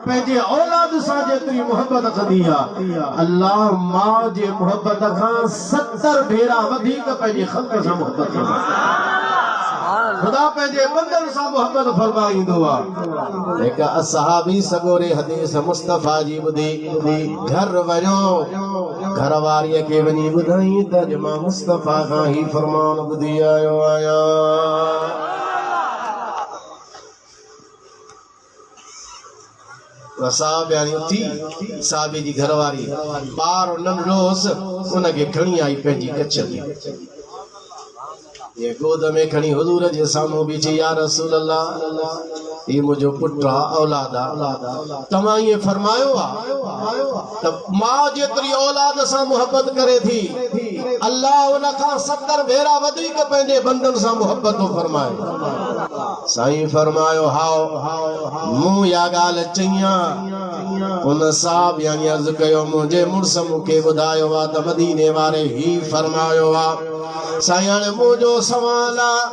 पंहिंजे औलाद सां जेतिरी मोहब्बत कंदी आहे, अल्लाह मां जे मोहब्बत खां 70 भेरा वधीक पंहिंजे ख़ल्क़ सां मोहब्बत कंदो आहे। खुदा पंहिंजे बंदन सां मोहब्बत फरमाईंदो आहे। हिकु असहाबी सगोरे हदीस मुस्तफ़ा जी ॿुधी घर वञो, घर वारीअ खे वञी ॿुधाई त अॼु मां मुस्तफ़ा खां ही फरमान ॿुधी आयो आहियां। साहब यानी उथी साहबे जी घरवारी ॿार नंढड़ोस उनखे खणी आई पंहिंजी कच्छ में, ये गोद में खणी हुजूर जे साम्हूं बीठी, या रसूल अल्लाह ये मुंहिंजो पुटु आहे, औलाद आहे, तव्हां ईअं फरमायो आहे त मां जेतिरी औलाद सां मोहब्बत करे थी, अल्लाह उन खां 70 भेरा वधीक पंहिंजे बंदन सां मोहब्बत थो फरमाए। साईं फरमायो हाओ मूं या ॻाल्हि चईं। उन साहब यानी अर्ज़ कयो मुंहिंजे मुड़ुस मूंखे ॿुधायो आहे त मदीने वारे ही फरमायो आहे, साईं हाणे मुंहिंजो सवाल आहे,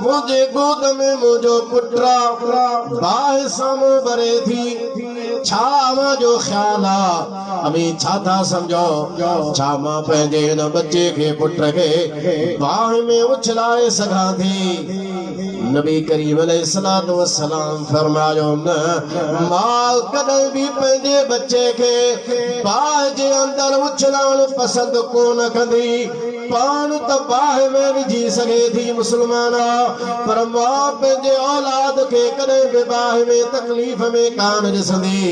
मुंहिंजे गोद में मुंहिंजो पुटु बाहि साम्हूं भरे थी, छा मुंहिंजो ख़्याल आहे, अमी छा था सम्झो, छा मां पंहिंजे हिन बच्चे खे पुट खे बाहि में उछलाए सघां थी? नबी करीम अलैहिस्सलातु वस्सलाम फरमायो न, मां कॾहिं बि पंहिंजे बच्चे खे बाहि जे अंदरि उछलाइण पसंदि कोन कंदी, पाण त बाहि में विझी सघे थी मुस्लमान, पर मां पंहिंजे औलाद खे कॾहिं बि बाहि में तकलीफ़ में कान ॾिसंदी।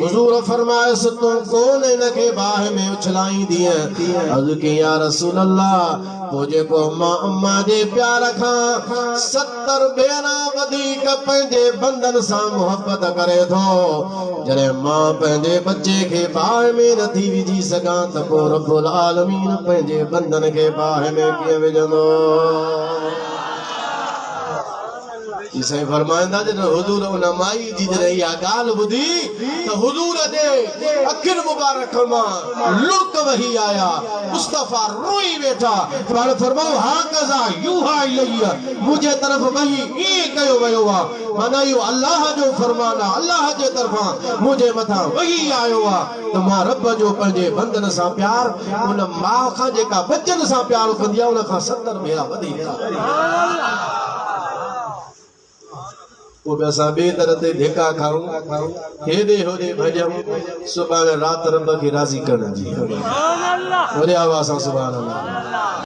हुज़ूर फरमायसि तूं कोन हिनखे बाहि में उछलाईंदीअ? अर्ज़ कई या रसूल अल्लाह, पोइ जेको मां अम्मा जे प्यार खां 70 भेरा वधीक पंहिंजे बंदन सां मोहब्बत करे थो, जॾहिं मां पंहिंजे बच्चे खे बाहि में नथी विझी सघां त पोइ रब्बुल आलमीन पंहिंजे बंदन खे बाहि में कीअं विझंदो? साईं फरमाईंदा जॾहिं हुजूर उन माई जी जॾहिं इहा ॻाल्हि ॿुधी त हुजूर जे अखियुनि मुबारक मां लुक वही आया, मुस्तफ़ा रोई वेठा, पाण फरमायो हा कज़ा यूहा इलैया, मुंहिंजे तरफ़ वही ईअं कयो वियो आहे, माना इहो अल्लाह जो फरमान आहे, अल्लाह जे तरफ़ां मुंहिंजे मथां वही आयो आहे त मां रब जो पंहिंजे बंदन सां प्यार उन माउ खां जेका बच्चनि सां प्यार कंदी आहे उन खां 70 भेरा वधीक। असां ॿिए तरह ते धिका खाऊं, हेॾे होॾे भॼूं, सुभाणे राति रब खे राज़ी करण जी। वॾे आवाज़ सां सुभाणे अल्लाह।